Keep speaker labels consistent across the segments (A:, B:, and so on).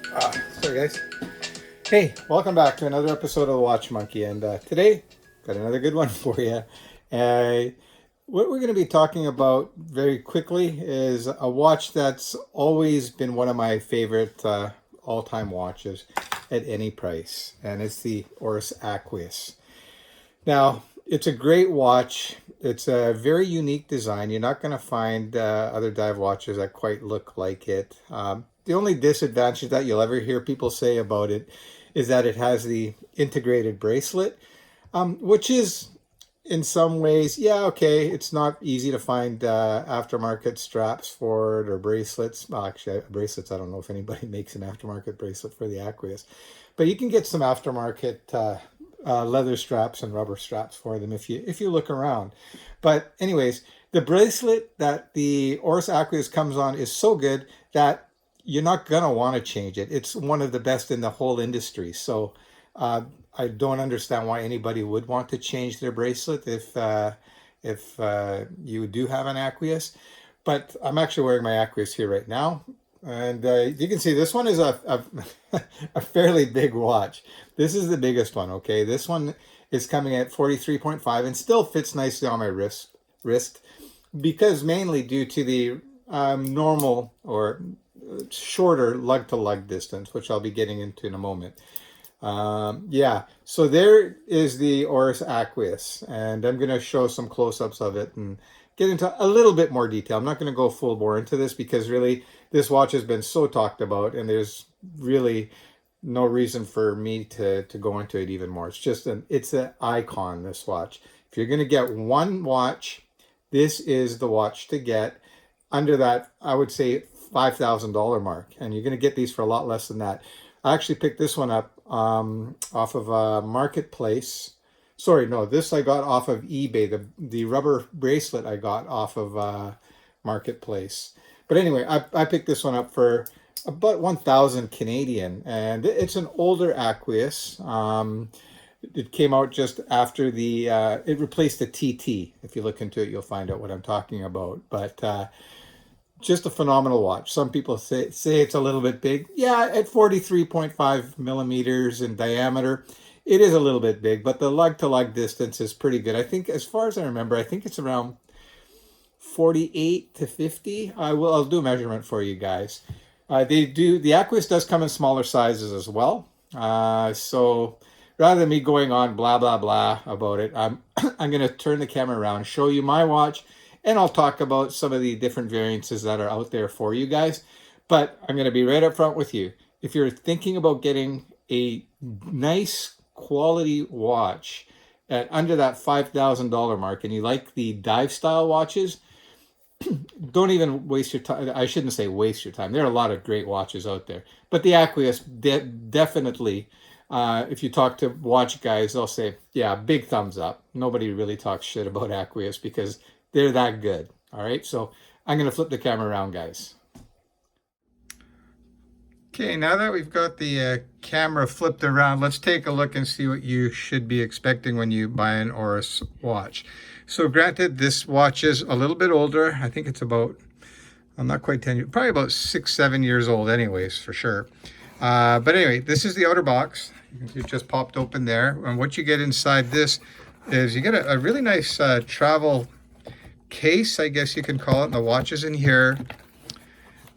A: Sorry guys. Hey, welcome back to another episode of the Watch Monkey, and today got another good one for you. Uh, what we're going to be talking about very quickly is a watch that's always been one of my favorite all-time watches at any price, and it's the Oris Aquis. Now, it's a great watch. It's a very unique design. You're not going to find other dive watches that quite look like it. The only disadvantage that you'll ever hear people say about it is that it has the integrated bracelet, which is in some ways, yeah, okay, it's not easy to find aftermarket straps for it or bracelets. Well, actually, bracelets, I don't know if anybody makes an aftermarket bracelet for the Aquarius, but you can get some aftermarket leather straps and rubber straps for them if you look around. But anyways, the bracelet that the Oris Aquis comes on is so good that you're not gonna want to change it. It's one of the best in the whole industry. So I don't understand why anybody would want to change their bracelet if you do have an Aquis. But I'm actually wearing my Aquis here right now. And you can see this one is a fairly big watch. This is the biggest one, okay? This one is coming at 43.5 and still fits nicely on my wrist because mainly due to the normal or shorter lug-to-lug distance, which I'll be getting into in a moment. Yeah, so there is the Oris Aquis, and I'm going to show some close-ups of it and get into a little bit more detail. I'm not going to go full bore into this because really this watch has been so talked about, and there's really no reason for me to go into it even more. It's just it's an icon, this watch. If you're going to get one watch, this is the watch to get under that, I would say, $5,000 mark, and you're going to get these for a lot less than that. I actually picked this one up off of a marketplace. Sorry, no, this I got off of eBay. The rubber bracelet I got off of marketplace. But anyway, I picked this one up for about 1,000 Canadian, and it's an older Aquis. It came out just after it replaced the TT. If you look into it, you'll find out what I'm talking about. But just a phenomenal watch. Some people say it's a little bit big. Yeah, at 43.5 millimeters in diameter, it is a little bit big, but the lug-to-lug distance is pretty good. I think, as far as I remember, I think it's around 48 to 50. I'll do a measurement for you guys. The Aquis does come in smaller sizes as well. So rather than me going on blah blah blah about it, I'm I'm going to turn the camera around, show you my watch, and I'll talk about some of the different variances that are out there for you guys. But I'm going to be right up front with you. If you're thinking about getting a nice quality watch at under that $5,000 mark and you like the dive style watches, don't even waste your time. I shouldn't say waste your time. There are a lot of great watches out there. But the Aquis definitely, if you talk to watch guys, they'll say, yeah, big thumbs up. Nobody really talks shit about Aquis because they're that good. All right, so I'm going to flip the camera around, guys. Okay, now that we've got the camera flipped around, let's take a look and see what you should be expecting when you buy an Oris watch. So granted, this watch is a little bit older. I think it's about, I'm not quite 10 years, probably about 6-7 years old anyways, for sure. But anyway, this is the outer box. It just popped open there. And what you get inside this is you get a really nice travel case, I guess you can call it. And the watch is in here.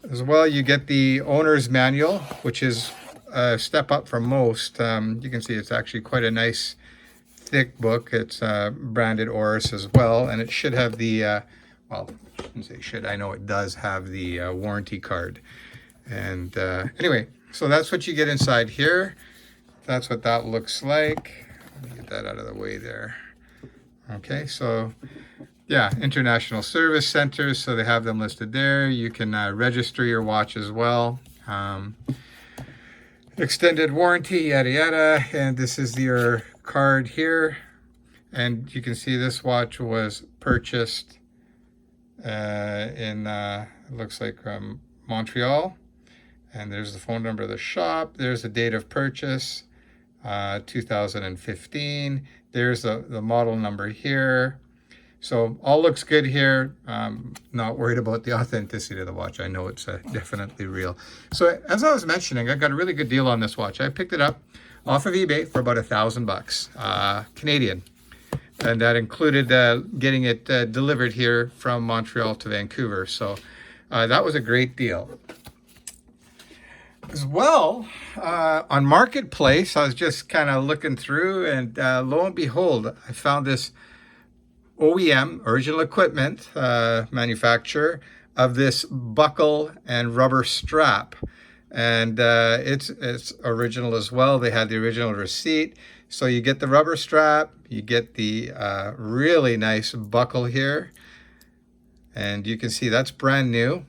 A: As well, you get the owner's manual, which is a step up from most. You can see it's actually quite a nice thick book. It's branded Oris as well, and it should have the, well, I shouldn't say should, I know it does have the warranty card. And anyway, so that's what you get inside here. That's what that looks like. Let me get that out of the way there. Okay, so yeah, international service centers, so they have them listed there. You can register your watch as well. Extended warranty, yada yada. And this is your card here. And you can see this watch was purchased in, it looks like Montreal. And there's the phone number of the shop. There's the date of purchase, 2015. There's the model number here. So all looks good here. Not worried about the authenticity of the watch. I know it's definitely real. So as I was mentioning, I got a really good deal on this watch. I picked it up off of eBay for about $1,000 Canadian. And that included getting it delivered here from Montreal to Vancouver. So that was a great deal. As well, on Marketplace, I was just kind of looking through, and lo and behold, I found this OEM, original equipment manufacturer, of this buckle and rubber strap. And it's original as well. They had the original receipt. So you get the rubber strap, you get the really nice buckle here. And you can see that's brand new.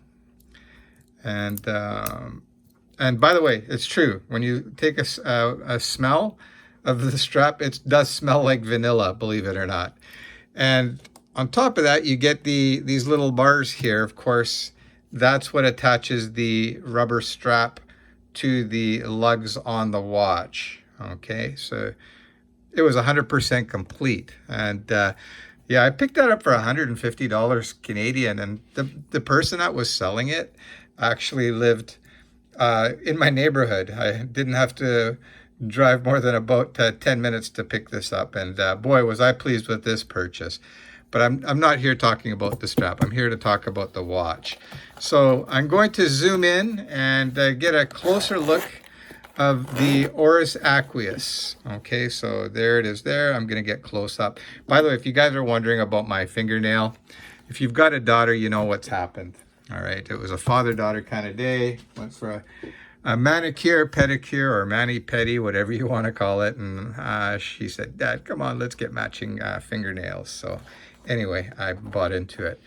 A: And by the way, it's true. When you take a smell of the strap, it does smell like vanilla, believe it or not. And on top of that, you get these little bars here. Of course, that's what attaches the rubber strap to the lugs on the watch. Okay, so it was 100% complete. And yeah, I picked that up for $150 Canadian. And the person that was selling it actually lived in my neighborhood. I didn't have to drive more than about 10 minutes to pick this up. And boy, was I pleased with this purchase. But I'm not here talking about the strap. I'm here to talk about the watch. So I'm going to zoom in and get a closer look of the Oris Aquis. Okay, so there it is there. I'm going to get close up. By the way, if you guys are wondering about my fingernail, if you've got a daughter, you know what's happened. All right, it was a father-daughter kind of day. Went for a manicure, pedicure, or mani-pedi, whatever you want to call it. And she said, Dad, come on, let's get matching fingernails. So anyway, I bought into it.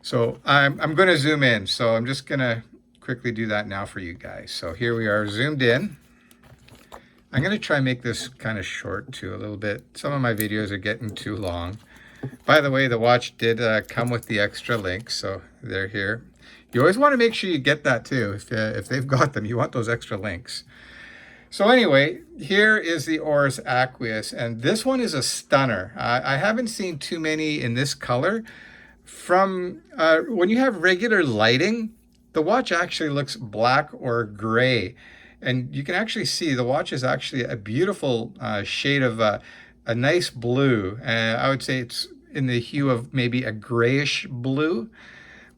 A: So I'm going to zoom in. So I'm just going to quickly do that now for you guys. So here we are zoomed in. I'm going to try and make this kind of short too, a little bit. Some of my videos are getting too long. By the way, the watch did come with the extra links, so they're here. You always want to make sure you get that too. If they've got them, you want those extra links. So anyway, here is the Oris Aquis, and this one is a stunner. I haven't seen too many in this color. From when you have regular lighting, the watch actually looks black or gray. And you can actually see the watch is actually a beautiful shade of a nice blue. I would say it's in the hue of maybe a grayish blue.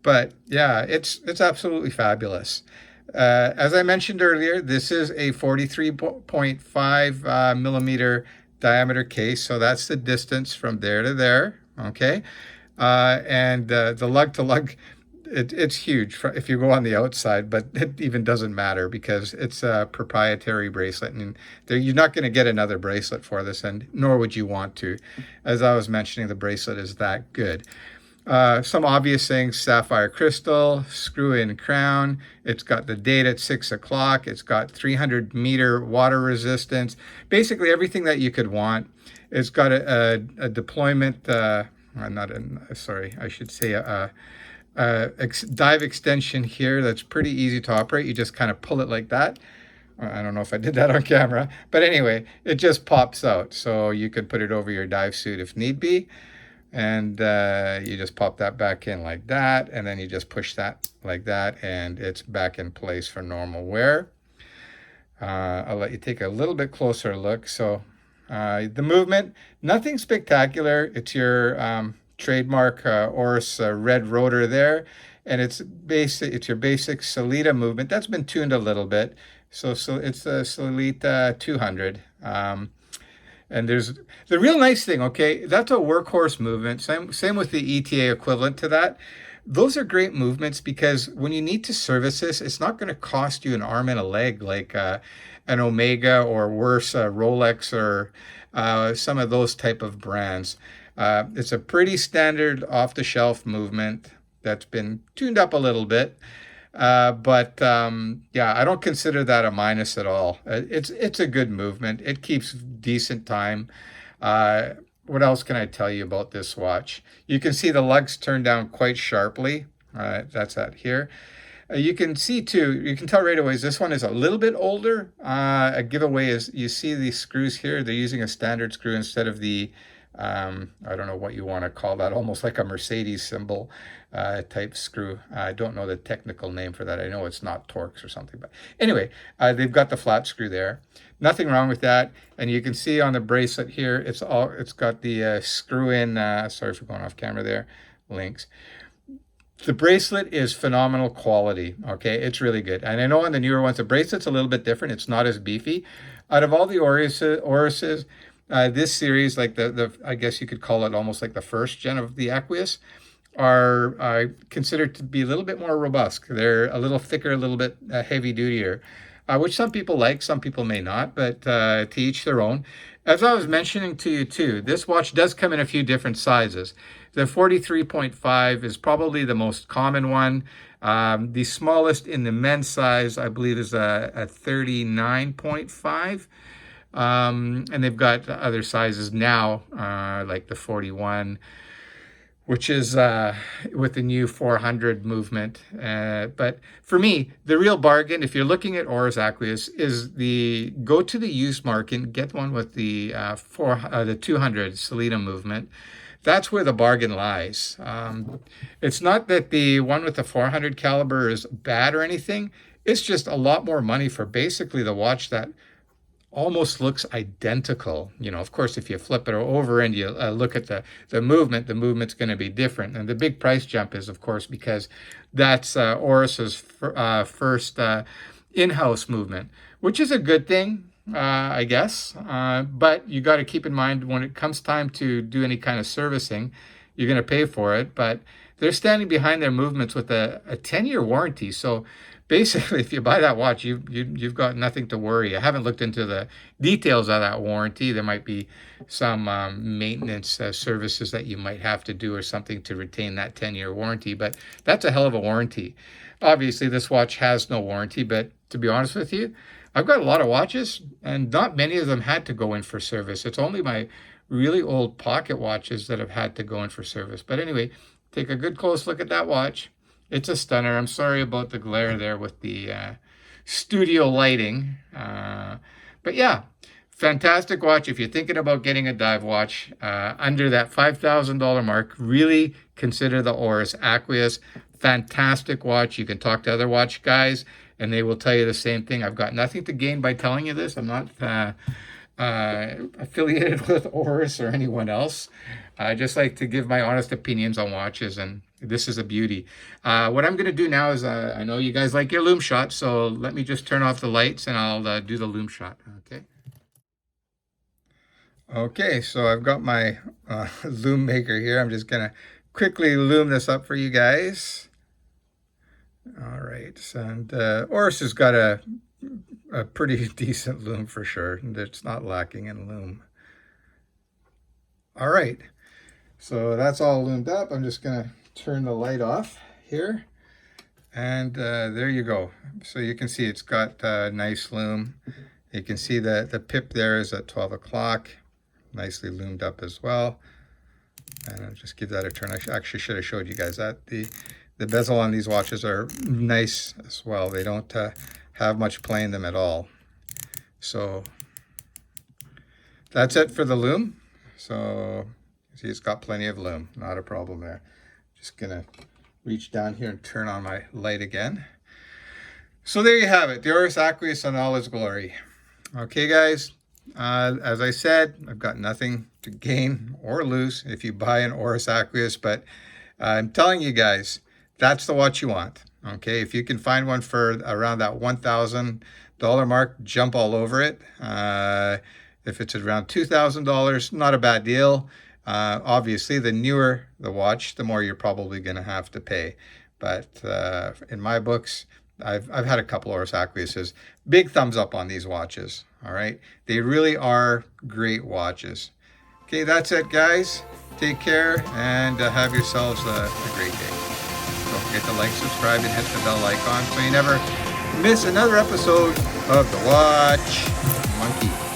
A: But yeah, it's absolutely fabulous. As I mentioned earlier, this is a 43.5 millimeter diameter case. So that's the distance from there to there. Okay. And the lug to lug, it's huge if you go on the outside, but it even doesn't matter because it's a proprietary bracelet, and you're not going to get another bracelet for this, and nor would you want to. As I was mentioning, the bracelet is that good. Some obvious things: sapphire crystal, screw-in crown. It's got the date at 6 o'clock. It's got 300-meter water resistance. Basically everything that you could want. It's got a deployment. Sorry, I should say a dive extension here that's pretty easy to operate. You just kind of pull it like that. I don't know if I did that on camera, but anyway, it just pops out. So you could put it over your dive suit if need be. And you just pop that back in like that. And then you just push that like that. And it's back in place for normal wear. I'll let you take a little bit closer look. So the movement, nothing spectacular. It's your trademark Oris red rotor there, and it's your basic Solita movement that's been tuned a little bit. So it's the Solita 200. And there's the real nice thing. Okay, that's a workhorse movement. Same with the ETA equivalent to that. Those are great movements because when you need to service this, it's not going to cost you an arm and a leg like an Omega, or worse, a Rolex, or some of those type of brands. It's a pretty standard off-the-shelf movement that's been tuned up a little bit. But yeah, I don't consider that a minus at all. It's a good movement. It keeps decent time. What else can I tell you about this watch? You can see the lugs turn down quite sharply. That's that here. You can see too, you can tell right away, this one is a little bit older. A giveaway is you see these screws here. They're using a standard screw instead of the I don't know what you want to call that, almost like a Mercedes symbol type screw. I don't know the technical name for that. I know it's not Torx or something, but anyway, they've got the flat screw there. Nothing wrong with that. And you can see on the bracelet here, it's got the screw in, sorry for going off camera there, links. The bracelet is phenomenal quality, okay? It's really good. And I know on the newer ones, the bracelet's a little bit different. It's not as beefy. Out of all the Orises, this series, like the I guess you could call it almost like the first gen of the Aquis, are considered to be a little bit more robust. They're a little thicker, a little bit heavy dutier, which some people like, some people may not, but to each their own. As I was mentioning to you too, this watch does come in a few different sizes. The 43.5 is probably the most common one. The smallest in the men's size, I believe, is a 39.5. And they've got other sizes now, like the 41, which is with the new 400 movement. But for me, the real bargain, if you're looking at Oris Aquis, is go to the used market and get one with the 200 Selenium movement. That's where the bargain lies. It's not that the one with the 400 caliber is bad or anything. It's just a lot more money for basically the watch that almost looks identical. You know, of course, if you flip it over and you look at the movement's going to be different. And the big price jump is, of course, because that's Oris's first in-house movement, which is a good thing. I guess, but you got to keep in mind when it comes time to do any kind of servicing, you're going to pay for it. But they're standing behind their movements with a 10-year warranty. So basically, if you buy that watch, you've got nothing to worry. I haven't looked into the details of that warranty. There might be some maintenance services that you might have to do or something to retain that 10-year warranty. But that's a hell of a warranty. Obviously, this watch has no warranty, but to be honest with you, I've got a lot of watches, and not many of them had to go in for service. It's only my really old pocket watches that have had to go in for service. But anyway, take a good close look at that watch. It's a stunner. I'm sorry about the glare there with the studio lighting. But yeah, fantastic watch. If you're thinking about getting a dive watch under that $5,000 mark, really consider the Oris Aquis. Fantastic watch. You can talk to other watch guys, and they will tell you the same thing. I've got nothing to gain by telling you this. I'm not affiliated with Oris or anyone else. I just like to give my honest opinions on watches, and this is a beauty. What I'm going to do now is, I know you guys like your loom shot, so let me just turn off the lights and I'll do the loom shot, okay? Okay, so I've got my loom maker here. I'm just going to quickly loom this up for you guys. All right, and Oris has got a pretty decent loom for sure. It's not lacking in loom. All right, so that's all loomed up. I'm just gonna turn the light off here, and there you go. So you can see it's got a nice loom. You can see that the pip there is at 12 o'clock, nicely loomed up as well. And I'll just give that a turn. I actually should have showed you guys that. The bezel on these watches are nice as well. They don't have much play in them at all. So that's it for the loom. So see, it's got plenty of loom, not a problem there. Just gonna reach down here and turn on my light again. So there you have it, the Oris Aquis in all its glory. Okay guys, as I said, I've got nothing to gain or lose if you buy an Oris Aquis, but I'm telling you guys, that's the watch you want. Okay, if you can find one for around that $1,000 mark, jump all over it. If it's around $2,000, not a bad deal. Obviously, the newer the watch, the more you're probably going to have to pay. But in my books, I've had a couple Oris Aquises. Big thumbs up on these watches. All right, they really are great watches. Okay, that's it, guys. Take care and have yourselves a great day. Don't forget to like, subscribe, and hit the bell icon so you never miss another episode of The Watch Monkey.